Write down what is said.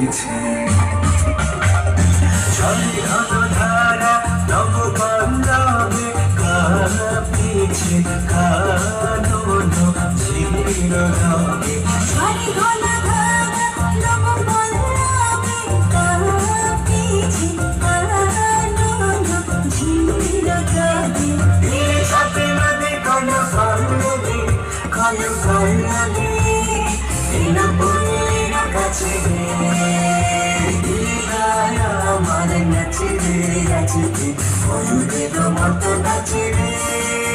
পিছে চলে ঘন ধারা নব পল্লবে কাঁপিছে কানো ঝির রবে চলে ঘন ধারা নব পল্লবে কাঁপিছে কানো ঝির রবে সাথে নদী কোন পল্লবে কোন পল্লবে এলো বললেন কাছে আমার নাচে রে নাচে অনুদেব মতো নাচে রে।